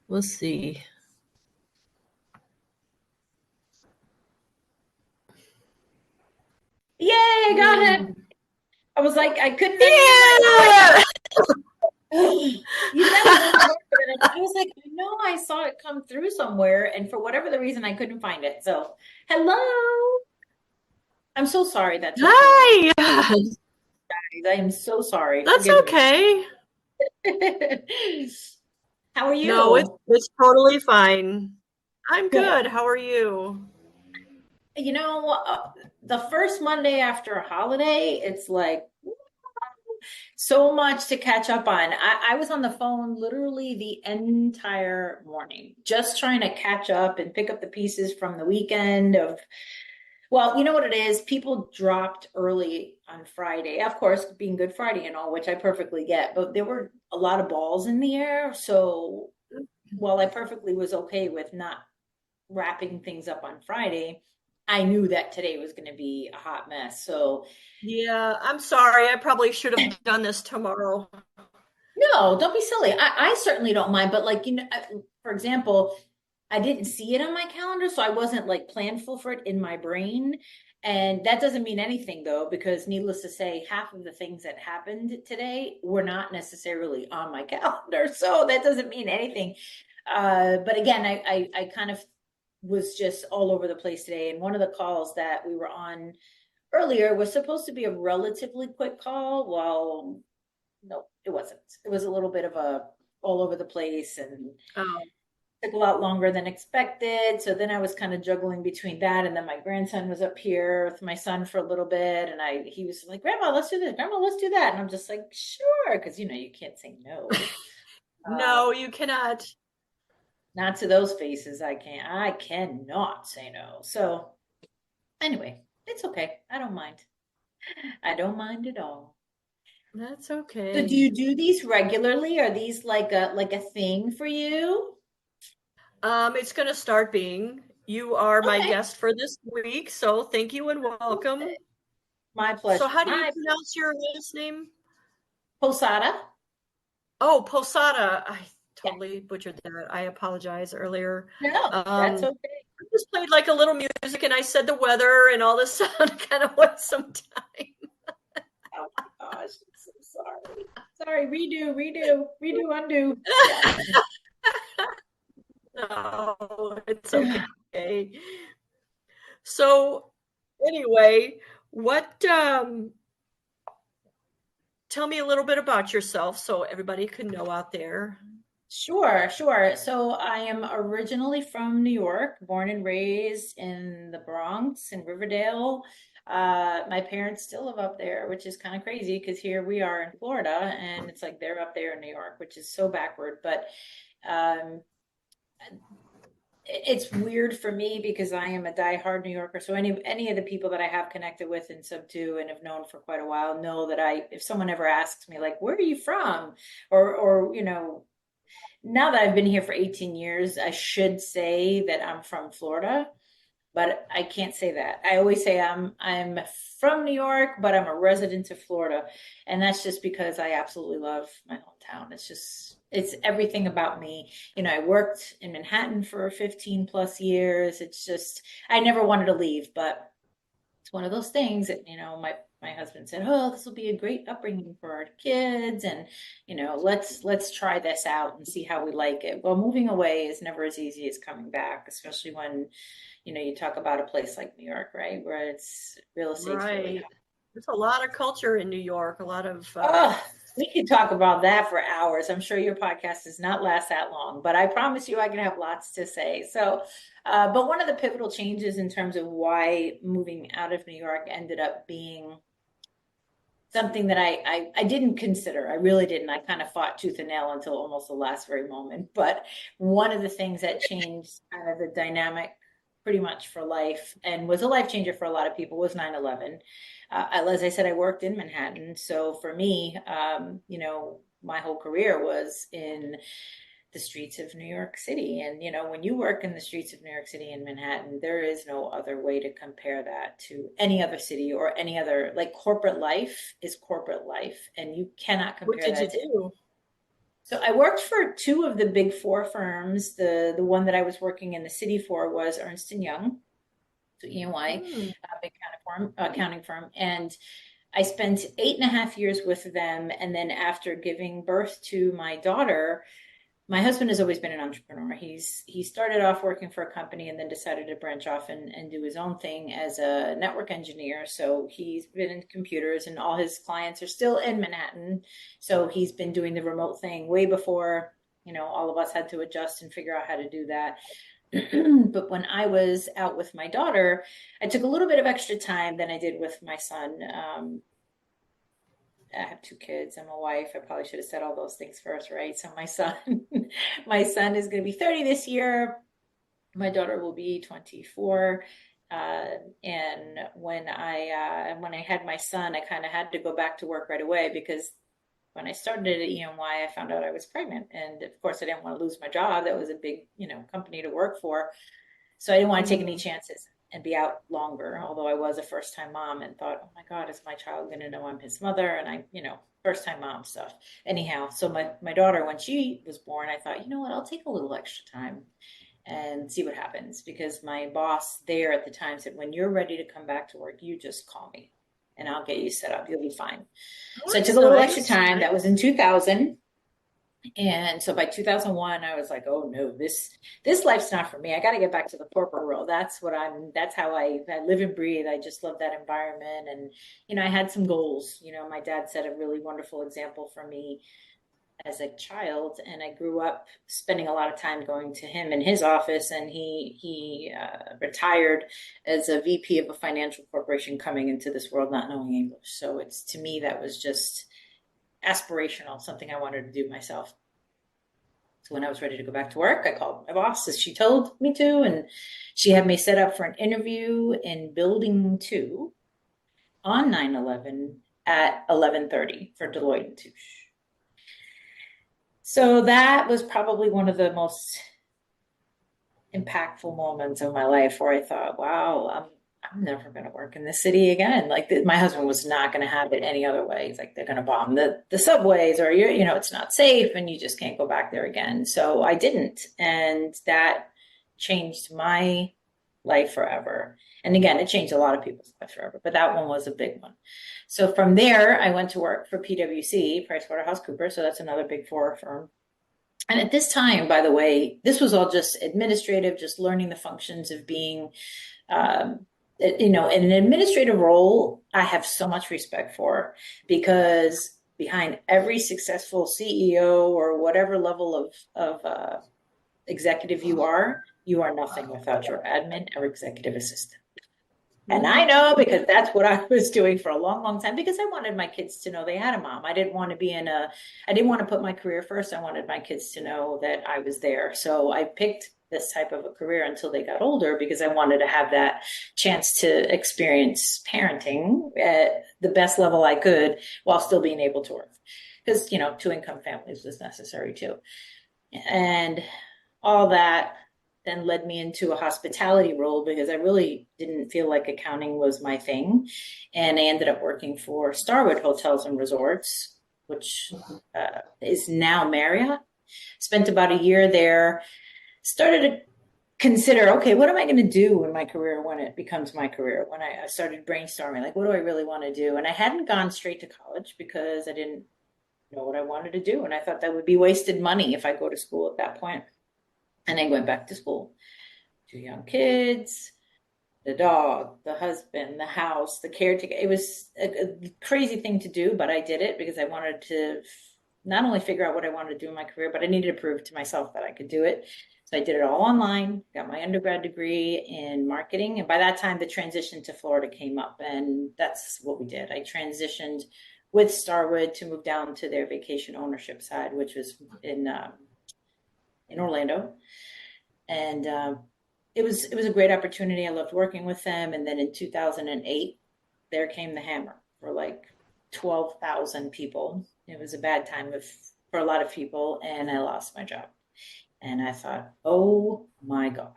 Let's see. Yay, got it. Mm. I was like, I couldn't unmute my Yeah! mic. You said it wouldn't work, and I was like, I know I saw it come through somewhere, and for whatever the reason, I couldn't find it. So, hello. I'm so sorry that took so long. Hi! I am so sorry. That's Forgive me. okay. How are No, it's you? it's totally fine. I'm good. Good. How are you? You know, the first Monday after a holiday, it's like so much to catch up on. I was on the phone literally the entire morning, just trying to catch up and pick up the pieces from the weekend of, well, you know what it is? People dropped early on Friday. Of course, being Good Friday and all, which I perfectly get, but there were a lot of balls in the air. So while I perfectly was okay with not wrapping things up on Friday, I knew that today was going to be a hot mess. So Yeah, I'm sorry. I probably should have done this tomorrow. no, don't be silly. I certainly don't mind, but like, for example, I didn't see it on my calendar, so I wasn't like planful for it in my brain. And that doesn't mean anything though, because needless to say, half of the things that happened today were not necessarily on my calendar. So that doesn't mean anything. But again, I kind of was just all over the place today. And one of the calls that we were on earlier was supposed to be a relatively quick call. Well, no, it wasn't. It was a little bit of a all over the place and Oh, took a lot longer than expected. So then I was kind of juggling between that and then my grandson was up here with my son for a little bit and he was like, Grandma, let's do this. Grandma, let's do that. And I'm just like, sure, because you can't say no. no, Um, you cannot. Not to those faces. I cannot say no. So anyway, it's okay. I don't mind. I don't mind at all. That's So do okay. you do these regularly? Are these like a thing for you? It's going to start being. You are my Okay. guest for this week, so thank you and welcome. My So, pleasure. how do you My pronounce your last name? Posada. Oh, Posada. I Yeah. totally butchered that. I apologize earlier. No, that's Um, okay. I just played like a little music and I said the weather and all this sound kind of was some time. Oh my gosh, I'm so sorry. Sorry, redo, undo. Yeah. No, it's okay. So anyway, what tell me a little bit about yourself so everybody could know out there. Sure, sure. So I am originally from New York, born and raised in the Bronx in Riverdale. My parents still live up there, which is kind of crazy because here we are in Florida and it's like they're up there in New York, which is so backward. But um, it's weird for me because I am a diehard New Yorker. So any of the people that I have connected with in Sub 2 and have known for quite a while know that if someone ever asks me like, where are you from? Or now that I've been here for 18 years, I should say that I'm from Florida, but I can't say that. I always say I'm from New York, but I'm a resident of Florida, and that's just because I absolutely love my hometown. It's everything about me. I worked in Manhattan for 15 plus years. It's just I never wanted to leave, but it's one of those things that my husband said, "Oh, this will be a great upbringing for our kids, and let's try this out and see how we like it." Well, moving away is never as easy as coming back, especially when you talk about a place like New York, right, where it's real estate's really Right. hot. There's a lot of culture in New York, a lot of Oh, we could talk about that for hours. I'm sure your podcast does not last that long, but I promise you I can have lots to say. So, but one of the pivotal changes in terms of why moving out of New York ended up being something that I didn't consider. I really didn't. I kind of fought tooth and nail until almost the last very moment. But one of the things that changed kind of the dynamic pretty much for life and was a life changer for a lot of people was 9/11. As I said, I worked in Manhattan. So for me, my whole career was in the streets of New York City. And, when you work in the streets of New York City in Manhattan, there is no other way to compare that to any other city or any other, like corporate life is corporate life. And you cannot what compare did you that to. do? So I worked for two of the big four firms. The one that I was working in the city for was Ernst and Young, so EY, Mm. big accounting firm, and I spent 8.5 years with them. And then after giving birth to my daughter, my husband has always been an entrepreneur. He started off working for a company and then decided to branch off and do his own thing as a network engineer. So he's been in computers, and all his clients are still in Manhattan. So he's been doing the remote thing way before, all of us had to adjust and figure out how to do that. But when I was out with my daughter, I took a little bit of extra time than I did with my son. I have two kids. I'm a wife. I probably should have said all those things first, right? So my son, my son is going to be 30 this year. My daughter will be 24. And when I had my son, I kind of had to go back to work right away, because when I started at EMY, I found out I was pregnant, and of course, I didn't want to lose my job. That was a big, company to work for. So I didn't want to take any Mm. chances and be out longer, although I was a first time mom and thought, oh my God, is my child going to know I'm his mother? And first time mom stuff. Anyhow, so my daughter, when she was born, I thought, you know what, I'll take a little extra time and see what happens. Because my boss there at the time said, when you're ready to come back to work, you just call me and I'll get you set up. You'll be fine. Oh, So I took that's a little extra nice. time. That was in 2000. And so by 2001, I was like, oh no, this life's not for me. I got to get back to the corporate world. That's how I live and breathe. I just love that environment. And, I had some goals. My dad set a really wonderful example for me as a child. And I grew up spending a lot of time going to him in his office. And he retired as a VP of a financial corporation, coming into this world not knowing English. So to me, that was just aspirational, something I wanted to do myself. So when I was ready to go back to work, I called my boss as she told me to, and she had me set up for an interview in Building 2 on 9/11 at 11:30 for Deloitte and Touche. So that was probably one of the most impactful moments of my life, where I thought, wow, I'm never going to work in this city again. Like, my husband was not going to have it any other way. He's like, they're going to bomb the subways, or it's not safe and you just can't go back there again. So I didn't. And that changed my life forever. And again, it changed a lot of people's lives forever, but that one was a big one. So from there, I went to work for PwC, PricewaterhouseCoopers. So that's another big four firm. And at this time, by the way, this was all just administrative, just learning the functions of being, in an administrative role. I have so much respect for, because behind every successful CEO or whatever level of executive you are nothing without your admin or executive assistant. And I Mm. know, because that's what I was doing for a long, long time, because I wanted my kids to know they had a mom. I didn't want to put my career first. I wanted my kids to know that I was there. So I picked this type of a career until they got older, because I wanted to have that chance to experience parenting at the best level I could while still being able to work. Because, two income families was necessary too. And all that then led me into a hospitality role, because I really didn't feel like accounting was my thing. And I ended up working for Starwood Hotels and Resorts, which is now Marriott. Spent about a year there, started to consider, okay, what am I going to do in my career when it becomes my career? When I started brainstorming, like, what do I really want to do? And I hadn't gone straight to college, because I didn't know what I wanted to do. And I thought that would be wasted money if I go to school at that point. And I went back to school. Two young kids, the dog, the husband, the house, the caretaker. It was a crazy thing to do, but I did it because I wanted to not only figure out what I wanted to do in my career, but I needed to prove to myself that I could do it. So I did it all online, got my undergrad degree in marketing. And by that time, the transition to Florida came up, and that's what we did. I transitioned with Starwood to move down to their vacation ownership side, which was in Orlando. And it was a great opportunity. I loved working with them. And then in 2008, there came the hammer for like 12,000 people. It was a bad time for a lot of people, and I lost my job. And I thought, oh my God.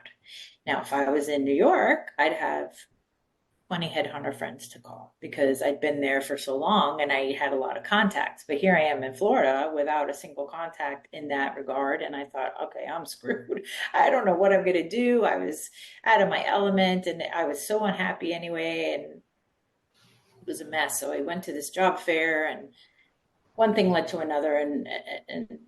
Now, if I was in New York, I'd have 20 headhunter friends to call because I'd been there for so long and I had a lot of contacts. But here I am in Florida without a single contact in that regard. And I thought, okay, I'm screwed. I don't know what I'm going to do. I was out of my element and I was so unhappy anyway. And it was a mess. So I went to this job fair and one thing led to another, and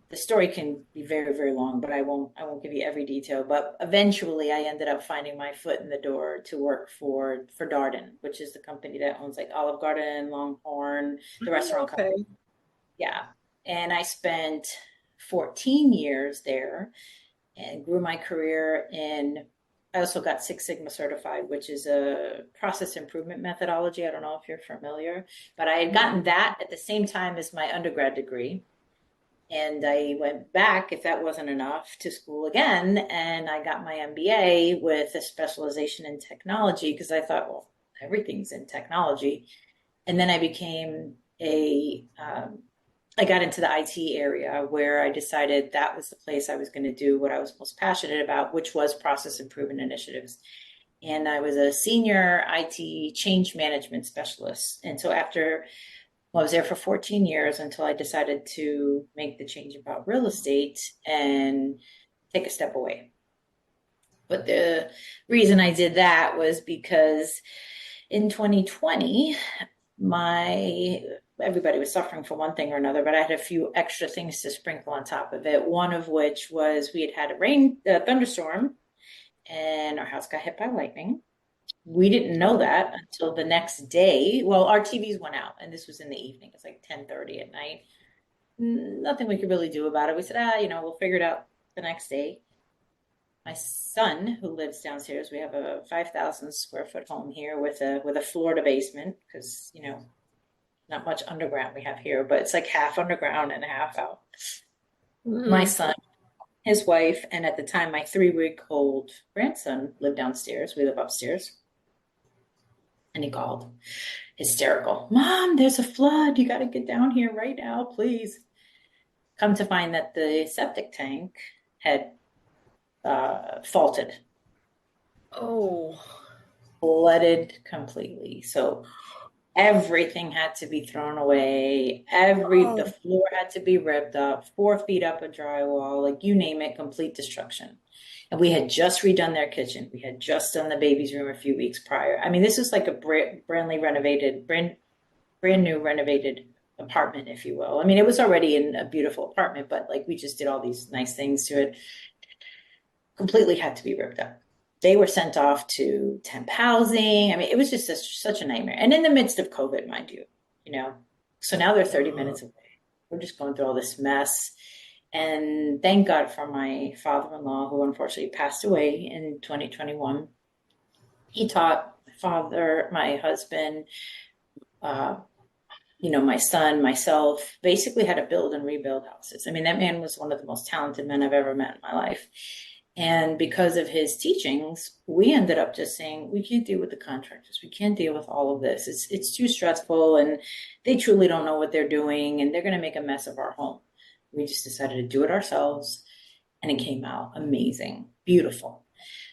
the story can be very, very long, but I won't give you every detail. But eventually I ended up finding my foot in the door to work for Darden, which is the company that owns like Olive Garden, Longhorn, the restaurant Okay. company. Yeah. And I spent 14 years there and grew my career in. I also got Six Sigma certified, which is a process improvement methodology. I don't know if you're familiar, but I had gotten that at the same time as my undergrad degree. And I went back, if that wasn't enough, to school again. And I got my MBA with a specialization in technology because I thought, well, everything's in technology. And then I became I got into the IT area where I decided that was the place I was going to do what I was most passionate about, which was process improvement initiatives. And I was a senior IT change management specialist. And so I was there for 14 years until I decided to make the change about real estate and take a step away. But the reason I did that was because in 2020, my everybody was suffering for one thing or another, but I had a few extra things to sprinkle on top of it. One of which was we had a thunderstorm, and our house got hit by lightning. We didn't know that until the next day. Well, our TVs went out, and this was in the evening. It's like 10:30 at night. Nothing we could really do about it. We said, we'll figure it out the next day. My son, who lives downstairs, we have a 5,000 square foot home here with a Florida basement because not much underground we have here, but it's like half underground and half out. My Mm. son, his wife, and at the time my 3-week-old grandson lived downstairs. We live upstairs. And he called, hysterical, Mom, there's a flood. You got to get down here right now, please. Come to find that the septic tank had faulted, Oh. flooded completely. So everything had to be thrown away. The Oh. floor had to be ripped up, 4 feet up of drywall, like you name it, complete destruction. And we had just redone their kitchen. We had just done the baby's room a few weeks prior. I mean, this is like a brand new renovated apartment, if you will. I mean, it was already in a beautiful apartment, but like we just did all these nice things to it. Completely had to be ripped up. They were sent off to temp housing. I mean, it was just such a nightmare. And in the midst of COVID, mind you, you know. So now they're 30 minutes away. We're just going through all this mess. And thank God for my father-in-law, who unfortunately passed away in 2021. He taught my father, my husband, uh, my son, myself, basically how to build and rebuild houses. I mean, that man was one of the most talented men I've ever met in my life. And because of his teachings, we ended up just saying, we can't deal with the contractors. We can't deal with all of this. It's too stressful and they truly don't know what they're doing and they're going to make a mess of our home. We just decided to do it ourselves and it came out amazing, beautiful.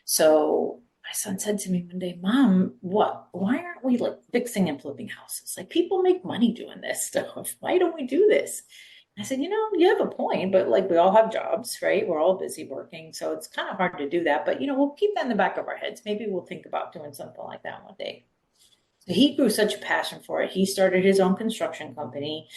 So my son said to me one day, Mom, why aren't we like fixing and flipping houses? Like people make money doing this stuff. Why don't we do this? I said, you have a point, but like we all have jobs, right? We're all busy working. So it's kind of hard to do that. But, we'll keep that in the back of our heads. Maybe we'll think about doing something like that one day. So he grew such a passion for it. He started his own construction company.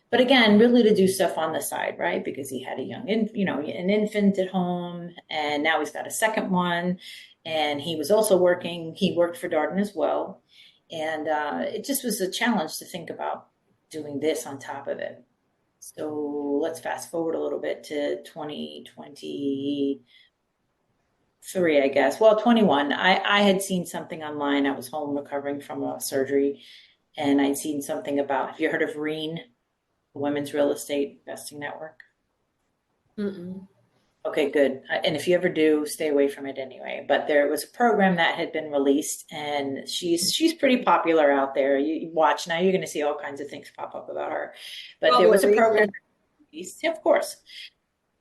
But again, really to do stuff on the side, right? Because he had an infant at home and now he's got a second one. And he was also working. He worked for Darden as well. And it just was a challenge to think about doing this on top of it. So let's fast forward a little bit to 2023, I guess. Well, 21. I had seen something online. I was home recovering from a surgery, and I'd seen something about, have you heard of REIN, the Women's Real Estate Investing Network? Mm-mm. Okay, good. And if you ever do, stay away from it anyway. But there was a program that had been released, and she's pretty popular out there. You watch now, you're going to see all kinds of things pop up about her. But there was a Probably. program released, of course,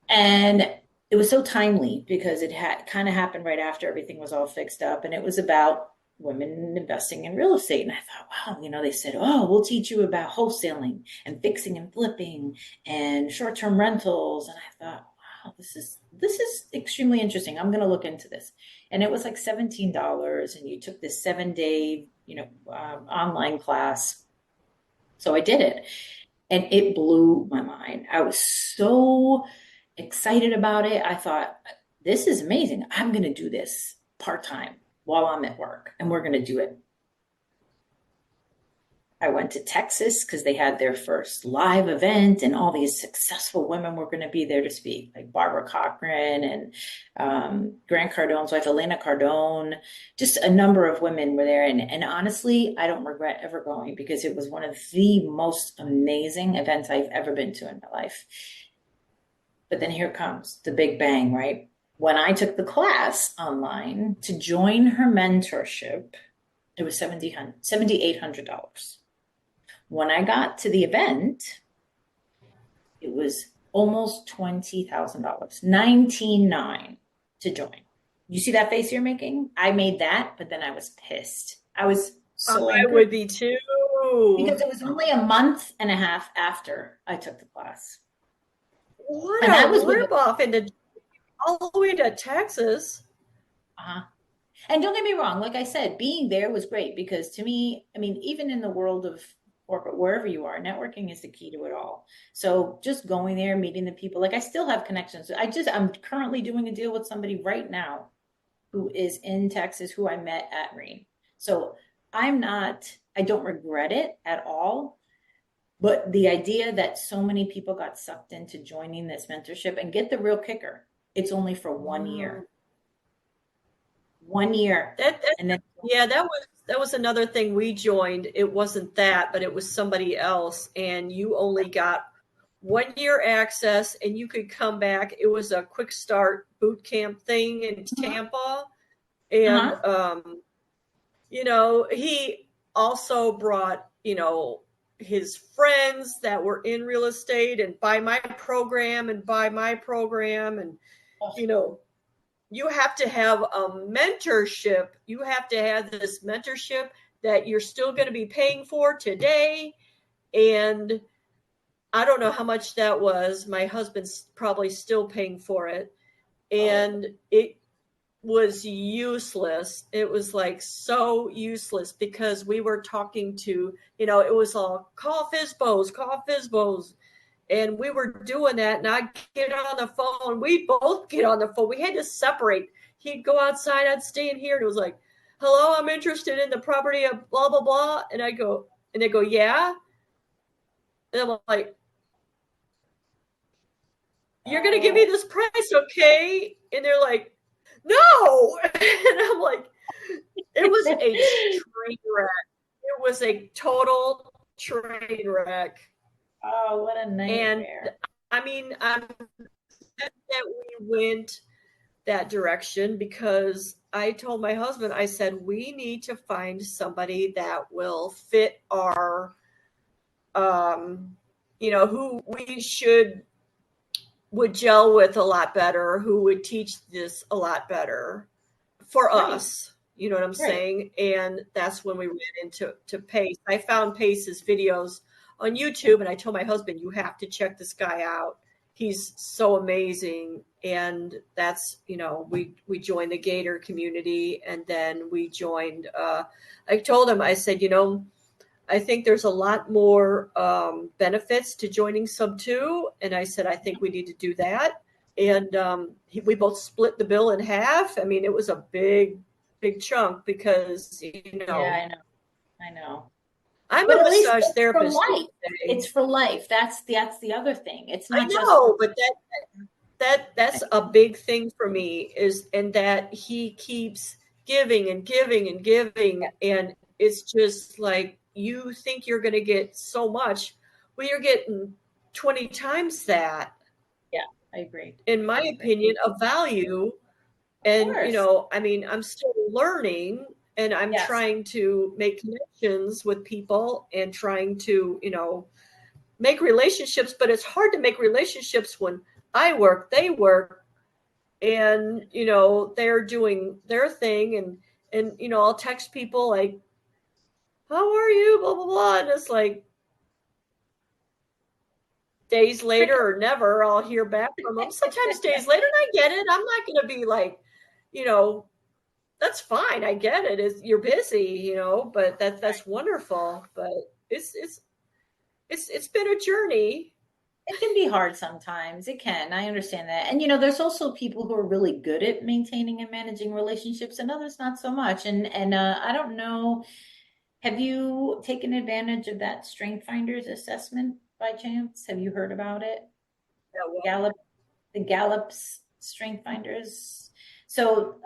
and it was so timely because it had kind of happened right after everything was all fixed up, and it was about women investing in real estate. And I thought, wow, they said, oh, we'll teach you about wholesaling and fixing and flipping and short-term rentals. And I thought, wow, this is extremely interesting. I'm going to look into this. And it was like $17, and you took this 7-day, online class. So I did it, and it blew my mind. I was so excited about it. I thought, this is amazing. I'm going to do this part-time while I'm at work, and we're going to do it. I went to Texas because they had their first live event, and all these successful women were going to be there to speak, like Barbara Cochran and Grant Cardone's wife, Elena Cardone. Just a number of women were there. And honestly, I don't regret ever going, because it was one of the most amazing events I've ever been to in my life. But then here comes the big bang, right? When I took the class online to join her mentorship, it was $7,800. When I got to the event, it was almost $20,000, 19,900 to join. You see that face you're making? I made that, but then I was pissed. I was so I angry would be too. because it was only a month and a half after I took the class. What And I a was with ripoff into all the way to Texas. And don't get me wrong, like I said, being there was great, because to me, I mean, even in the world of corporate, wherever you are, networking is the key to it all. So just going there, meeting the people, like I still have connections. I'm currently doing a deal with somebody right now who is in Texas, who I met at REIN. So I don't regret it at all. But the idea that so many people got sucked into joining this mentorship, and get the real kicker, it's only for 1 year. 1 year. And then Yeah, that was another thing we joined. It wasn't that, but it was somebody else, and you only got 1 year access, and you could come back. It was a quick start boot camp thing in Tampa, and he also brought his friends that were in real estate, and buy my program, and you have to have a mentorship. You have to have this mentorship that you're still going to be paying for today. And I don't know how much that was. My husband's probably still paying for it. And it was useless. It was like so useless, because we were talking to, it was all call FISBOs. And we were doing that, and I'd get on the phone. We'd both get on the phone. We had to separate. He'd go outside, I'd stay in here. And it was like, hello, I'm interested in the property of blah, blah, blah. And they go, yeah. And I'm like, you're going to give me this price, okay? And they're like, no. And I'm like, it was a train wreck. It was a total train wreck. Oh, what a nightmare. And I mean, I'm glad that we went that direction, because I told my husband, I said, we need to find somebody that will fit our, who would gel with a lot better, who would teach this a lot better for us. You know what I'm saying? And that's when we ran into Pace. I found Pace's videos on YouTube, and I told my husband, you have to check this guy out. He's so amazing. And that's, we joined the Gator community, and then we joined, I told him, I said, I think there's a lot more benefits to joining Sub 2. And I said, I think we need to do that. And we both split the bill in half. I mean, it was a big chunk, because, Yeah, I know. I'm a massage therapist. It's for life. That's the other thing. It's not but that's a big thing for me, and that he keeps giving and giving and giving, and it's just like, you think you're going to get so much, well, you're getting 20 times that. Yeah, I agree. In my opinion, of value. And I'm still learning. And I'm trying to make connections with people, and trying to, make relationships. But it's hard to make relationships when I work, they work, and, they're doing their thing. And, I'll text people like, how are you? Blah, blah, blah. And it's like days later or never, I'll hear back from them. Sometimes days later, and I get it. I'm not going to be like, you know, that's fine. I get it. You're busy, but that's wonderful. But it's been a journey. It can be hard sometimes. It can. I understand that. And there's also people who are really good at maintaining and managing relationships and others not so much. And I don't know, have you taken advantage of that Strength Finders assessment by chance? Have you heard about it? Yeah, well, Gallup, the Gallup's Strength Finders. So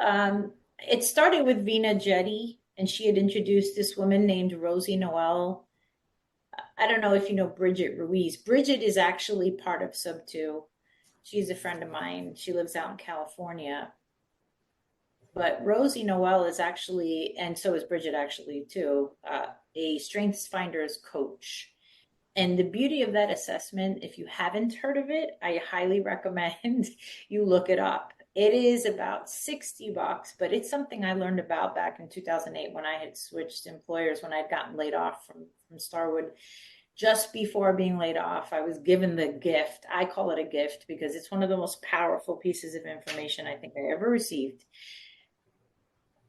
it started with Vina Jetty, and she had introduced this woman named Rosie Noel. I don't know if you know Bridget Ruiz. Bridget is actually part of Sub 2. She's a friend of mine. She lives out in California. But Rosie Noel is actually, and so is Bridget actually too, a Strengths Finders coach. And the beauty of that assessment, if you haven't heard of it, I highly recommend you look it up. It is about $60, but it's something I learned about back in 2008 when I had switched employers, when I'd gotten laid off from Starwood. Just before being laid off, I was given the gift. I call it a gift because it's one of the most powerful pieces of information I think I ever received.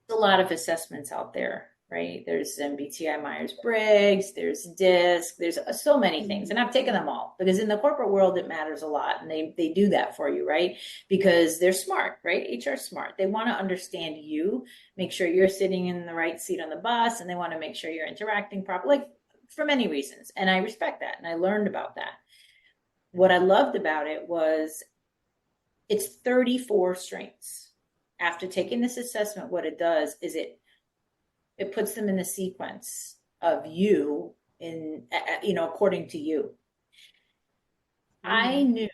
There's a lot of assessments out there, right? There's MBTI Myers-Briggs, there's DISC, there's so many things. And I've taken them all because in the corporate world, it matters a lot. And they do that for you, right? Because they're smart, right? HR smart. They want to understand you, make sure you're sitting in the right seat on the bus, and they want to make sure you're interacting properly, like for many reasons. And I respect that. And I learned about that. What I loved about it was it's 34 strengths. After taking this assessment, what it does is it puts them in the sequence of you in, according to you. I knew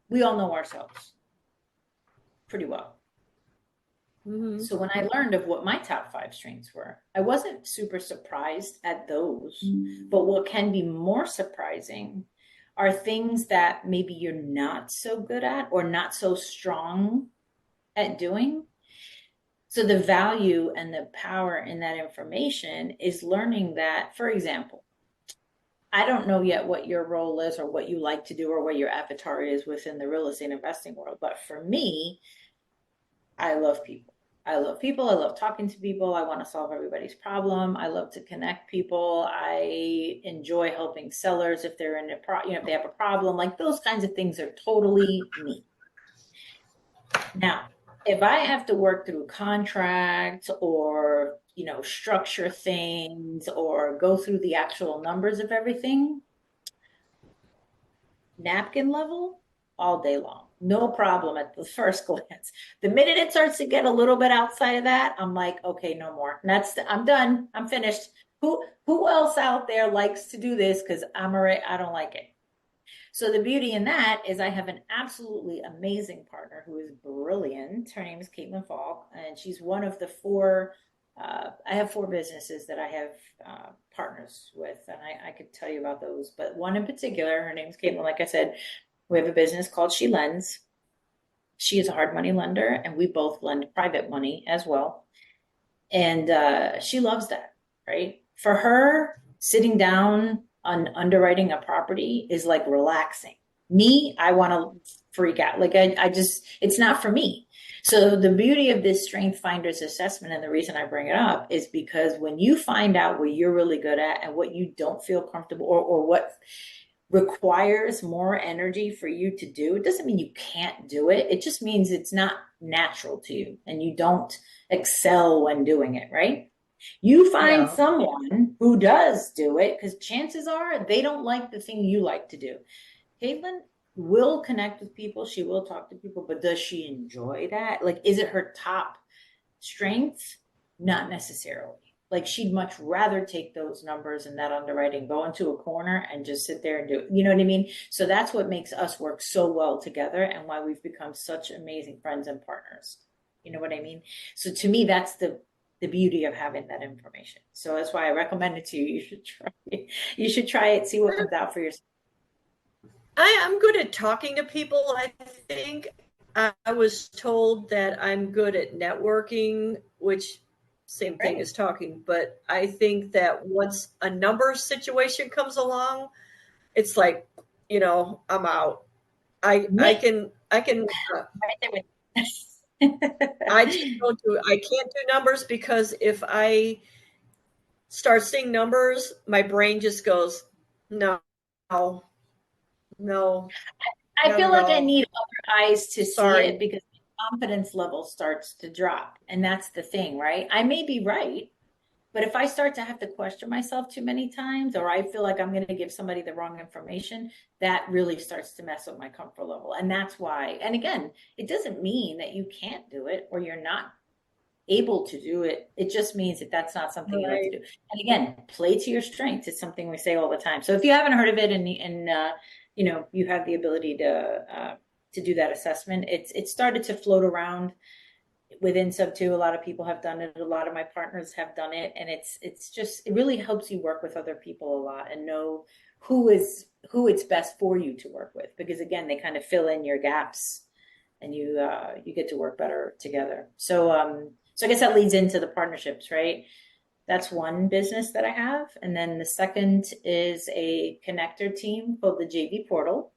we all know ourselves pretty well. Mm-hmm. So when I learned of what my top 5 strengths were, I wasn't super surprised at those. Mm-hmm. But what can be more surprising are things that maybe you're not so good at or not so strong at doing. So the value and the power in that information is learning that, for example, I don't know yet what your role is or what you like to do or what your avatar is within the real estate investing world. But for me, I love people. I love people. I love talking to people. I want to solve everybody's problem. I love to connect people. I enjoy helping sellers if they're in if they have a problem. Like those kinds of things are totally me. Now, if I have to work through contracts or, structure things or go through the actual numbers of everything, napkin level, all day long. No problem at the first glance. The minute it starts to get a little bit outside of that, I'm like, okay, no more. I'm done. I'm finished. Who else out there likes to do this? Because I don't like it. So the beauty in that is I have an absolutely amazing partner who is brilliant. Her name is Caitlin Falk, and she's one of the 4. I have 4 businesses that I have partners with, and I could tell you about those. But one in particular, her name's Caitlin. Like I said, we have a business called She Lends. She is a hard money lender, and we both lend private money as well. And she loves that, right? For her, sitting down on underwriting a property is like relaxing. Me, I want to freak out. Like it's not for me. So the beauty of this Strength Finders assessment, and the reason I bring it up, is because when you find out what you're really good at and what you don't feel comfortable or what requires more energy for you to do, it doesn't mean you can't do it. It just means it's not natural to you and you don't excel when doing it, right? You find someone who does do it, because chances are they don't like the thing you like to do. Caitlin will connect with people. She will talk to people, but does she enjoy that? Like, is it her top strength? Not necessarily. Like, she'd much rather take those numbers and that underwriting, go into a corner and just sit there and do it. You know what I mean? So that's what makes us work so well together and why we've become such amazing friends and partners. You know what I mean? So to me, that's the beauty of having that information. So that's why I recommend it to you. You should try it. You should try it, see what comes out for yourself. I'm good at talking to people, I think. I was told that I'm good at networking, which same thing Right. as talking. But I think that once a numbers situation comes along, it's like, I'm out. I I Me, can I can uh, right there with I just don't do I can't do numbers because if I start seeing numbers, my brain just goes, no, no, no, I not feel at like I all. need other eyes to see Sorry. it because my confidence level starts to drop. And that's the thing, right? I may be right, but if I start to have to question myself too many times, or I feel like I'm going to give somebody the wrong information, that really starts to mess with my comfort level. And that's why, and again, it doesn't mean that you can't do it or you're not able to do it. It just means that that's not something you like to Right. do. And again, play to your strengths. It's something we say all the time. So if you haven't heard of it and you have the ability to do that assessment, it started to float around within sub two. A lot of people have done it. A lot of my partners have done it, and it's just it really helps you work with other people a lot and know who it's best for you to work with, because again, they kind of fill in your gaps and you get to work better together. So I guess that leads into the partnerships, right? That's one business that I have. And then the second is a connector team called the JV Portal.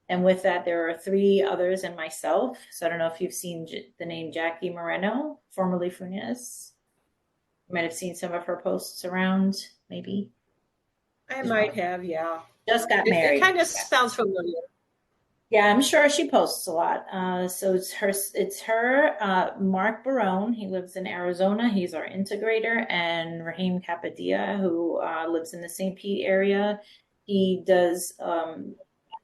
And with that, there are three others and myself. So I don't know if you've seen the name Jackie Moreno, formerly Funes. You might have seen some of her posts around, maybe. I She's might wonderful. have, yeah. Just got It married. kind of sounds familiar. Yeah, I'm sure she posts a lot. So it's her, Mark Barone. He lives in Arizona. He's our integrator, and Raheem Capadia, who lives in the St. Pete area. He does.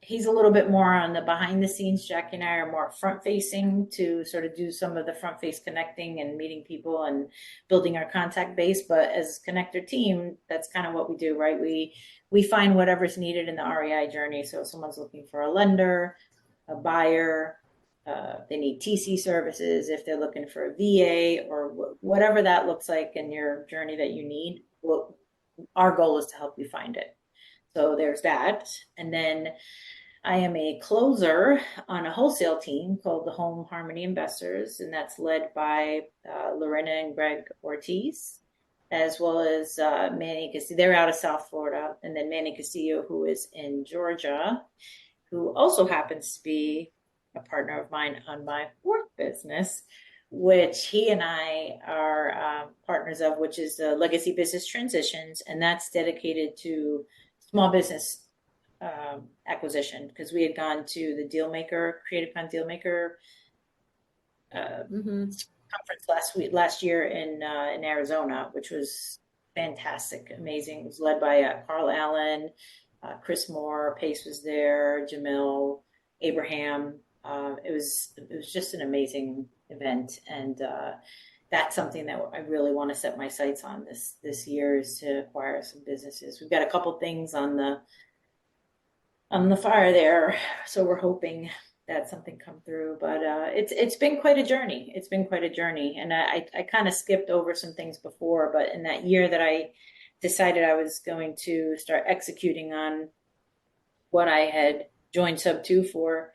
He's a little bit more on the behind the scenes. Jackie and I are more front facing to sort of do some of the front face connecting and meeting people and building our contact base. But as connector team, that's kind of what we do, right? We find whatever's needed in the REI journey. So if someone's looking for a lender, a buyer, they need TC services, if they're looking for a VA or whatever that looks like in your journey that you need, well, our goal is to help you find it. So there's that. And then I am a closer on a wholesale team called the Home Harmony Investors, and that's led by Lorena and Greg Ortiz, as well as Manny Castillo. They're out of South Florida, and then Manny Castillo, who is in Georgia, who also happens to be a partner of mine on my fourth business, which he and I are partners of, which is the Legacy Business Transitions, and that's dedicated to small business acquisition, because we had gone to the Dealmaker Creative Con Dealmaker uh, Mm-hmm. conference last year in Arizona, which was fantastic, amazing. It was led by Carl Allen, Chris Moore, Pace was there, Jamil, Abraham. It was just an amazing event, and that's something that I really want to set my sights on this year, is to acquire some businesses. We've got a couple things on the fire there, so we're hoping that something come through. But it's been quite a journey. It's been quite a journey, and I kind of skipped over some things before. But in that year that I decided I was going to start executing on what I had joined Sub Two for,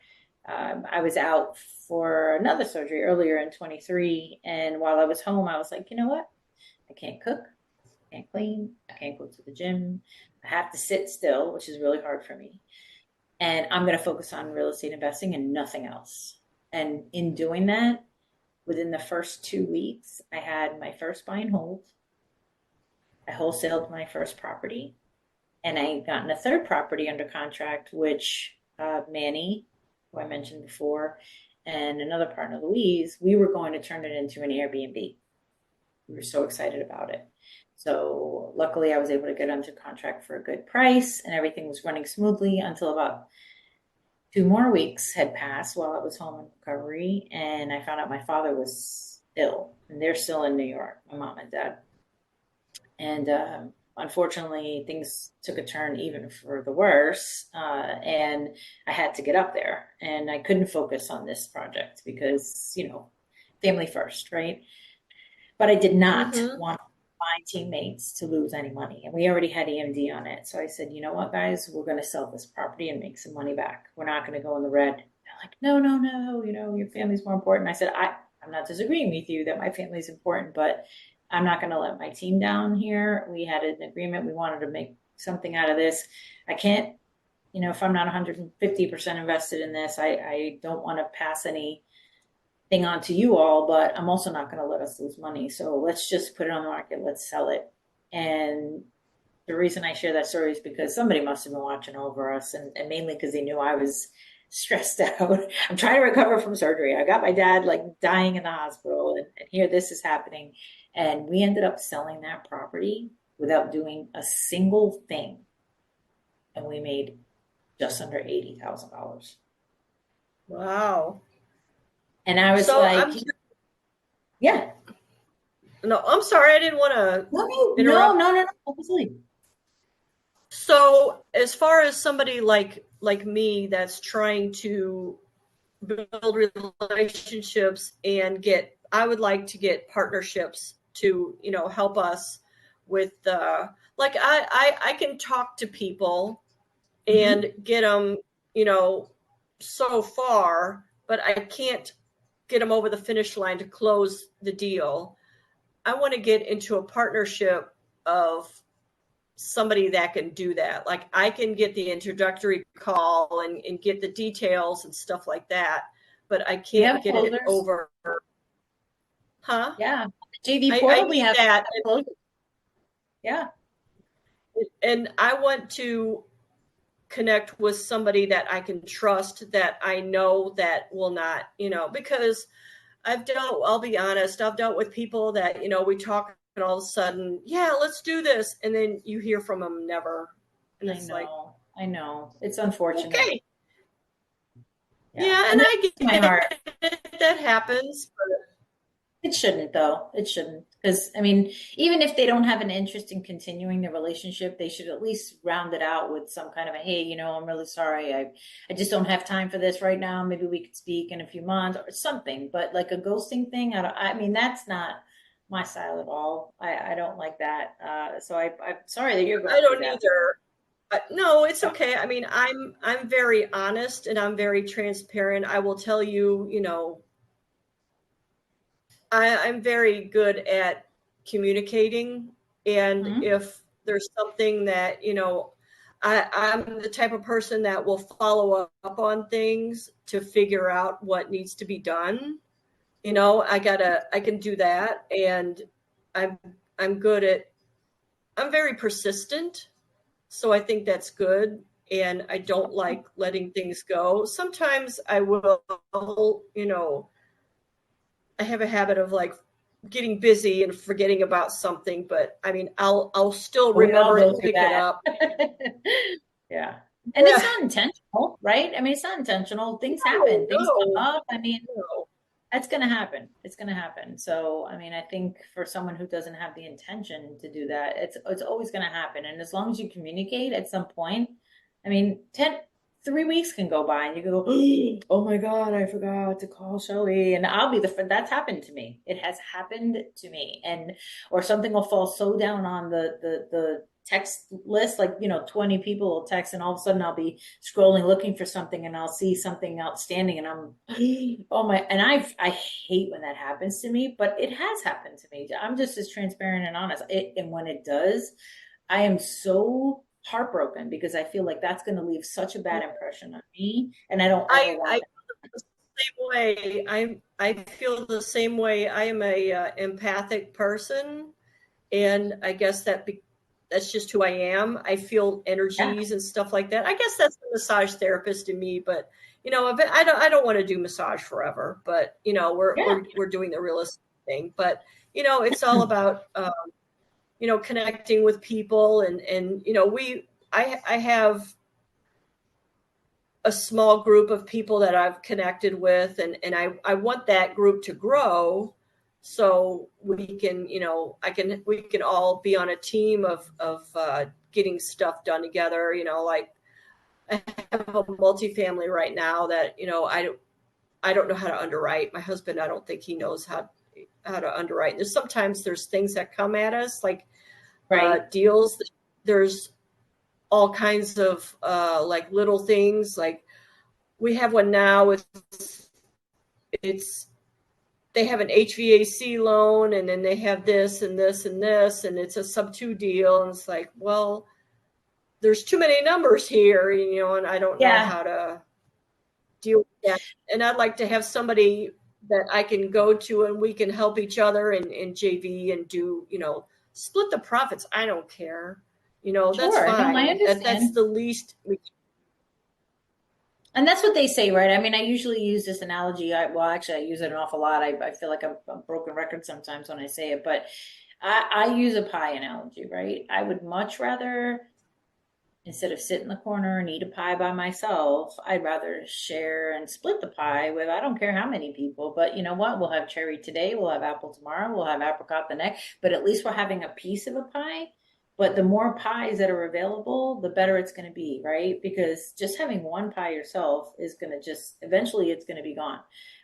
I was out for another surgery earlier in 23, and while I was home, I was like, you know what? I can't cook, I can't clean, I can't go to the gym. I have to sit still, which is really hard for me, and I'm going to focus on real estate investing and nothing else. And in doing that, within the first 2 weeks, I had my first buy and hold. I wholesaled my first property, and I gotten a third property under contract, which Manny, who I mentioned before, and another partner, Louise, we were going to turn it into an Airbnb. We were so excited about it. So luckily, I was able to get under contract for a good price, and everything was running smoothly until about 2 more weeks had passed while I was home in recovery, and I found out my father was ill, and they're still in New York, my mom and dad. And unfortunately, things took a turn even for the worse, and I had to get up there, and I couldn't focus on this project because, family first, right? But I did not Mm-hmm. want my teammates to lose any money. And we already had EMD on it. So I said, you know what, guys, we're going to sell this property and make some money back. We're not going to go in the red. They're like, no, no, no, your family's more important. I said, I'm not disagreeing with you that my family's important, but I'm not going to let my team down here. We had an agreement. We wanted to make something out of this. I can't, if I'm not 150% invested in this, I don't want to pass anything on to you all, but I'm also not going to let us lose money. So let's just put it on the market. Let's sell it. And the reason I share that story is because somebody must have been watching over us, and mainly because they knew I was stressed out. I'm trying to recover from surgery. I got my dad like dying in the hospital, and here this is happening. And we ended up selling that property without doing a single thing. And we made just under $80,000. Wow. And I was So like, yeah. no, I'm sorry, I didn't want to No, interrupt. no. Obviously. So as far as somebody like me that's trying to build relationships and I would like to get partnerships to, help us with like I can talk to people Mm-hmm. and get them, you know, so far, but I can't get them over the finish line to close the deal. I want to get into a partnership of somebody that can do that. Like I can get the introductory call and get the details and stuff like that, but I We can't have get it closers. over. Huh? Yeah. JV I portal, we need have that. closers. Yeah. And I want to connect with somebody that I can trust, that I know that will not, because I'll be honest, I've dealt with people that, we talk and all of a sudden, yeah, let's do this. And then you hear from them never. And I it's like, know. I know. It's unfortunate. okay. Yeah. Yeah. And And that I breaks my get heart. it, that happens. It shouldn't, though. It shouldn't. Because, I mean, even if they don't have an interest in continuing the relationship, they should at least round it out with some kind of a, hey, I'm really sorry. I just don't have time for this right now. Maybe we could speak in a few months or something. But like a ghosting thing, I mean, that's not my style at all. I don't like that. So I'm sorry that you're I going through don't that. either. But no, it's Yeah. okay. I mean, I'm very honest and I'm very transparent. I will tell you, I'm very good at communicating. And Mhm. if there's something that, I'm the type of person that will follow up on things to figure out what needs to be done. I can do that. And I'm, I'm good at, I'm very persistent. So I think that's good. And I don't like letting things go. Sometimes I will, you know, I have a habit of like getting busy and forgetting about something, but I mean, I'll still We all remember it go and through pick it that. up. Yeah. And it's Yeah, not intentional, right? I mean, it's not intentional. Things no, happen, things come no, up. I mean, no. that's going to happen. It's going to happen. So, I mean, I think for someone who doesn't have the intention to do that, it's always going to happen. And as long as you communicate at some point, I mean, 3 weeks can go by and you can go, oh my God, I forgot to call Shelly. And I'll be that's happened to me. It has happened to me. And, or something will fall so down on the text list, like, 20 people will text and all of a sudden I'll be scrolling, looking for something and I'll see something outstanding and I'm, oh my, and I hate when that happens to me, but it has happened to me. I'm just as transparent and honest. And when it does, I am so heartbroken because I feel like that's going to leave such a bad impression on me, and I don't ever I want that. same way. I feel the same way. I am a empathic person, and I guess that's just who I am. I feel Yeah, energies and stuff like that. I guess that's the massage therapist in me, but I don't want to do massage forever. But yeah, we're doing the realistic thing. But it's all about connecting with people, and I have a small group of people that I've connected with, and I want that group to grow so we can, we can all be on a team of getting stuff done together. Like I have a multifamily right now that, I don't know how to underwrite. My husband, I don't think he knows how to underwrite. There's things that come at us like right. deals. There's all kinds of like little things like we have one now. It's they have an HVAC loan, and then they have this and this and this, and it's a sub two deal. And it's like, well, there's too many numbers here, and I don't know Yeah, how to deal with that. And I'd like to have somebody that I can go to and we can help each other and JV and do, split the profits. I don't care. That's sure. No, I fine. That's understand. the least we. And that's what they say, right? I mean, I usually use this analogy. Well, actually, I use it an awful lot. I feel like I'm a broken record sometimes when I say it, but I use a pie analogy, right? I would much rather, instead of sit in the corner and eat a pie by myself, I'd rather share and split the pie with, I don't care how many people, but you know what? We'll have cherry today, we'll have apple tomorrow, we'll have apricot the next, but at least we're having a piece of a pie. But the more pies that are available, the better it's going to be, right? Because just having one pie yourself is going to just, eventually it's going to be gone.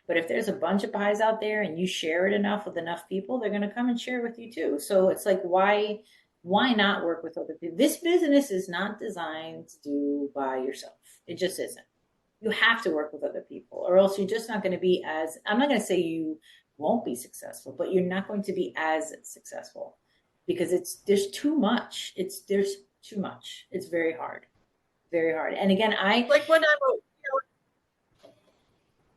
But if there's a bunch of pies out there and you share it enough with enough people, they're going to come and share with you too. So it's like, why not work with other people? This business is not designed to do by yourself. It just isn't. You have to work with other people, or else you're just not going to be as, I'm not going to say you won't be successful, but you're not going to be as successful because there's too much. There's too much. It's very hard. Very hard. And again, Like when I'm,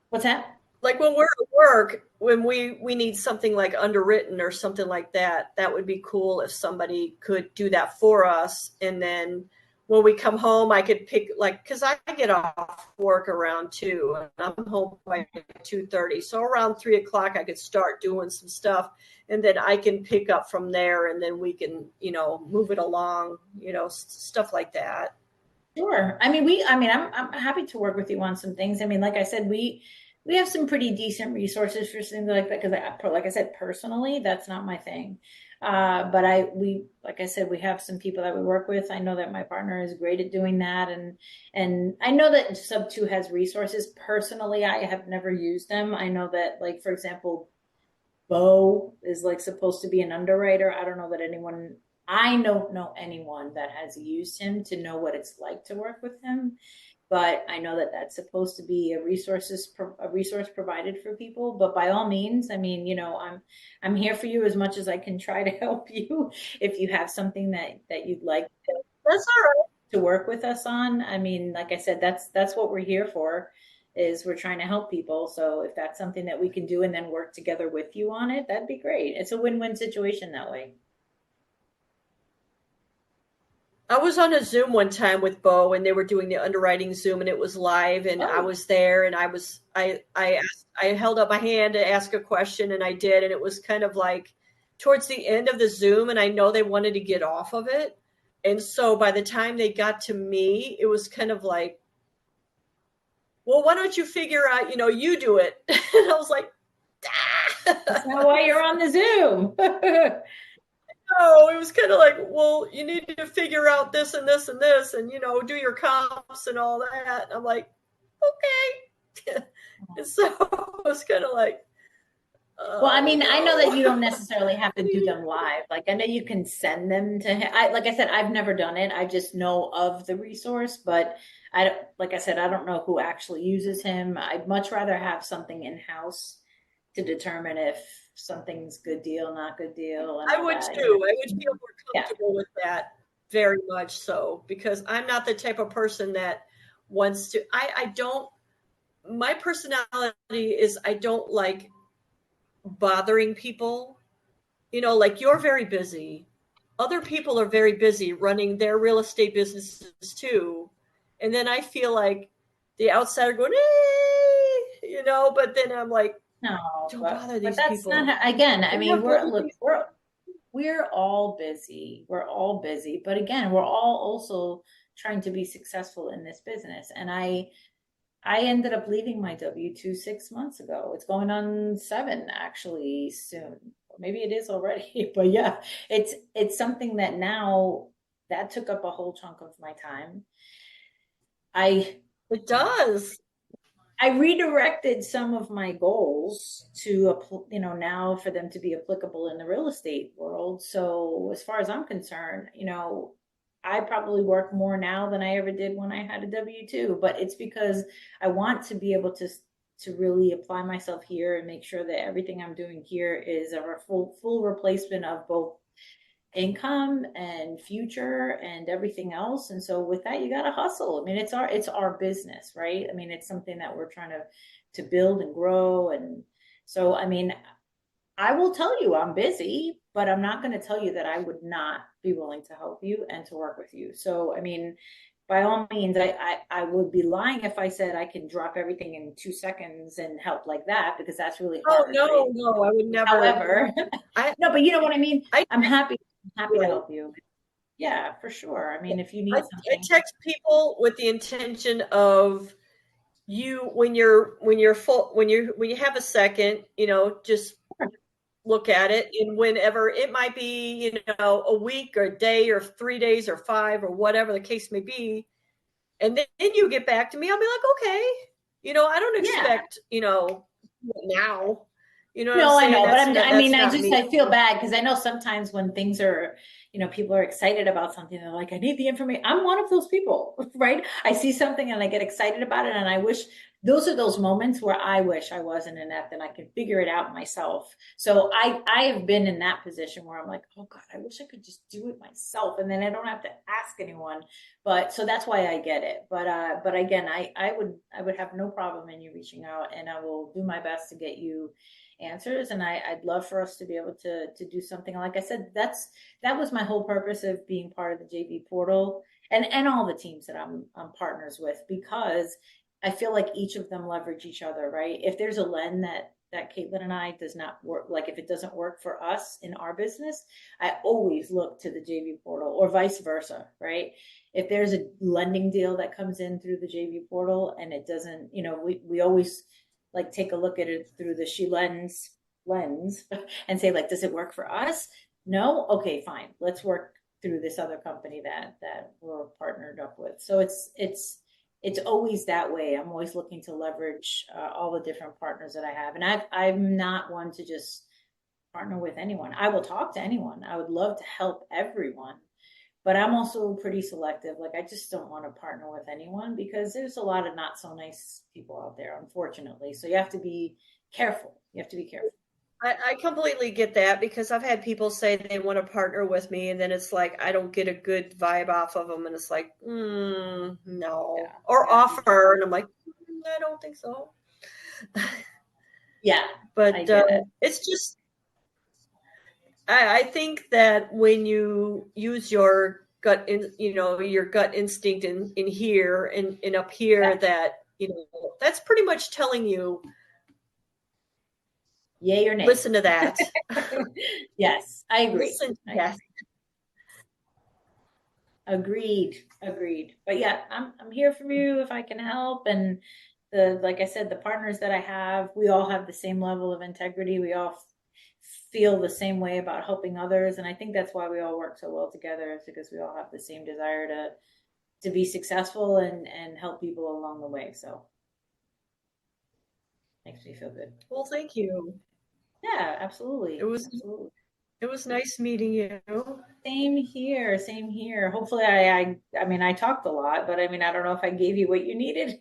what's that? like when we're at work, when we need something like underwritten or something like that, that would be cool if somebody could do that for us. And then when we come home, I could pick, like, because I get off work around 2 and I'm home by 2:30. So around 3 o'clock I could start doing some stuff, and then I can pick up from there, and then we can, move it along, stuff like that. Sure. I'm happy to work with you on some things. I mean, like I said, we have some pretty decent resources for things like that because, like I said, personally, that's not my thing. But like I said, we have some people that we work with. I know that my partner is great at doing that, and I know that Sub Two has resources. Personally, I have never used them. I know that, like for example, Bo is like supposed to be an underwriter. I don't know anyone that has used him to know what it's like to work with him. But I know that that's supposed to be a resource provided for people. But by all means, I mean, I'm here for you as much as I can try to help you. If you have something that you'd like That's all right. to work with us on, I mean, like I said, that's what we're here for, is we're trying to help people. So if that's something that we can do and then work together with you on it, that'd be great. It's a win-win situation that way. I was on a Zoom one time with Bo, and they were doing the underwriting Zoom, and it was live, and I Oh, was there, and I held up my hand to ask a question, and I did, and it was kind of like towards the end of the Zoom, and I know they wanted to get off of it, and so by the time they got to me, it was kind of like, well, why don't you figure out, you do it, and I was like, that's ah. not why you're on the Zoom. No, it was kind of like, well, you need to figure out this and this and this, and do your comps and all that. I'm like, okay. And so it was kind of like, Well, I oh mean, I know that you don't no. necessarily have to do them live. Like, I know you can send them to him. Like I said, I've never done it. I just know of the resource, but like I said, I don't know who actually uses him. I'd much rather have something in-house to determine if something's good deal, not good deal, and I all would that. too. I would feel more Yeah. comfortable with that, very much so, because I'm not the type of person that wants to. I don't. My personality is I don't like bothering people. Like, you're very busy. Other people are very busy running their real estate businesses too. And then I feel like the outsider going, but then I'm like, No, don't but bother these that's not people. again. I We mean, have other things. we're all busy. We're all busy, but again, we're all also trying to be successful in this business. And I ended up leaving my W-2 6 months ago. It's going on 7 actually soon. Or maybe it is already, but yeah, it's something that now that took up a whole chunk of my time. I It does. I redirected some of my goals to, now for them to be applicable in the real estate world. So as far as I'm concerned, I probably work more now than I ever did when I had a W-2, but it's because I want to be able to really apply myself here and make sure that everything I'm doing here is a full replacement of both income and future and everything else. And so with that, you got to hustle. I mean, it's our business, right? I mean, it's something that we're trying to build and grow. And so, I mean, I will tell you I'm busy, but I'm not going to tell you that I would not be willing to help you and to work with you. So, I mean, by all means, I would be lying if I said I can drop everything in 2 seconds and help like that, because that's really Oh hard, right? no, I would never. However, I no, but you know what I mean? I I'm happy to right. help you. Yeah, for sure. I Yeah. mean, if you I, need I something, text people with the intention of you when you're full when you have a second, just look at it, and whenever it might be, a week or a day or 3 days or five or whatever the case may be, and then you get back to me, I'll be like, okay, I don't yeah. expect, now, you know what I'm No, I saying? know, but I mean, That's not me. I feel bad because I know sometimes when things are, people are excited about something, they're like, I need the information. I'm one of those people, right? I see something and I get excited about it, and I wish those are those moments where I wish I wasn't inept and I could figure it out myself. So I have been in that position where I'm like, oh God, I wish I could just do it myself, and then I don't have to ask anyone. But so that's why I get it. But again, I would have no problem in you reaching out, and I will do my best to get you answers. And I'd love for us to be able to do something. Like I said, that was my whole purpose of being part of the JV portal, and all the teams that I'm partners with, because I feel like each of them leverage each other, right? If there's a lens that Caitlin and I does not work, like if it doesn't work for us in our business, I always look to the JV portal, or vice versa, right? If there's a lending deal that comes in through the JV portal and it doesn't, we always like take a look at it through the she lens and say, like, does it work for us? No? Okay, fine. Let's work through this other company that we're partnered up with. So it's always that way. I'm always looking to leverage all the different partners that I have, and I'm not one to just partner with anyone. I will talk to anyone. I would love to help everyone, but I'm also pretty selective. Like, I just don't want to partner with anyone because there's a lot of not so nice people out there, unfortunately. So you have to be careful. You have to be careful. I completely get that, because I've had people say they want to partner with me, and then it's like I don't get a good vibe off of them, and it's like, no, Yeah, or you have to be careful. offer, and I'm like, I don't think so. Yeah, I But get it. it's just, I think that when you use your your gut instinct in here and up here, Yeah. that that's pretty much telling you, Yay or nay. listen to that, Yes, I agree. listen to I that. agreed. Agreed. But yeah, I'm here for you if I can help. And like I said, the partners that I have, we all have the same level of integrity. We all feel the same way about helping others, and I think that's why we all work so well together, is because we all have the same desire to be successful and help people along the way. So makes me feel good. Well, thank you. Yeah, It absolutely. was Absolutely. it was nice meeting you. Same here. Same here. Hopefully I mean, I talked a lot, but I mean, I don't know if I gave you what you needed.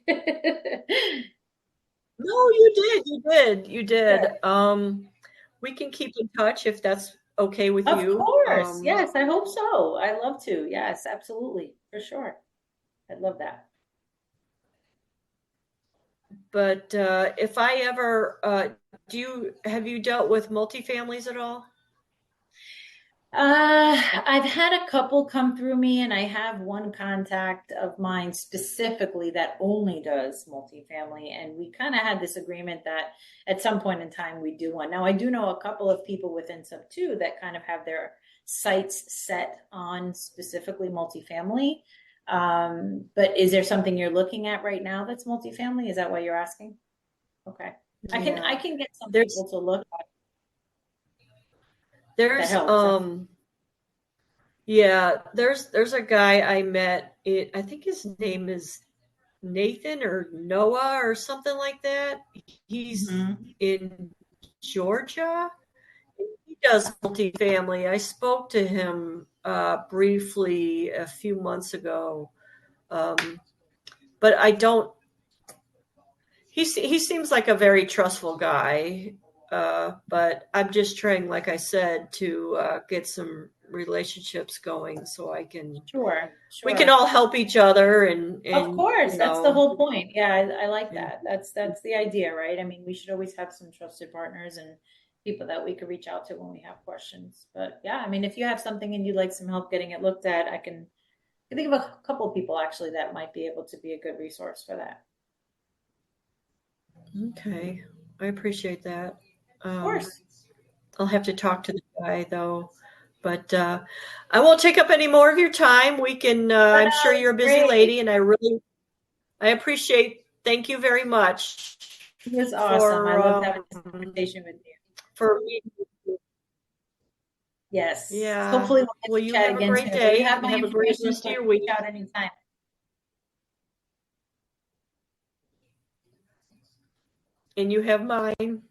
No, you did. You did. You did. Good. We can keep in touch if that's okay with Of you. course. Yes, I hope so. I love to. Yes, absolutely. For sure. I'd love that. But if I ever have you dealt with multifamilies at all? I've had a couple come through me, and I have one contact of mine specifically that only does multifamily. And we kind of had this agreement that at some point in time we do one. Now, I do know a couple of people within Sub 2 that kind of have their sights set on specifically multifamily. But is there something you're looking at right now that's multifamily? Is that why you're asking? Okay. I Yeah. can get some There's people to look at that there's helps. yeah, there's a guy I met. I think his name is Nathan or Noah or something like that. He's Mhm. in Georgia. He does multifamily. I spoke to him briefly a few months ago, but I don't. he seems like a very trustful guy, but I'm just trying, like I said, to get some relationships going so I can Sure, we can sure. all help each other Of and course, you that's the know whole point. Yeah, I like and, that. That's the idea, right? I mean, we should always have some trusted partners and people that we could reach out to when we have questions. But yeah, I mean, if you have something and you'd like some help getting it looked at, I think of a couple of people actually that might be able to be a good resource for that. okay, I appreciate that. Of um, course. I'll have to talk to the guy though, but I won't take up any more of your time. We can Oh, I'm sure no, you're that's a busy great. lady, and I appreciate, thank you very much It was awesome. I for loved having this conversation with you. for Yes. yeah. Hopefully we'll get Well, to you chat have a again great soon. But you day have and my have a great information, rest so of your reach week. out anytime. And you have mine.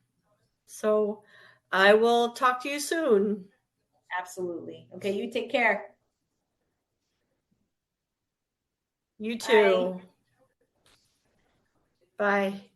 So I will talk to you soon. Absolutely. Okay, you take care. You Bye. too. Bye.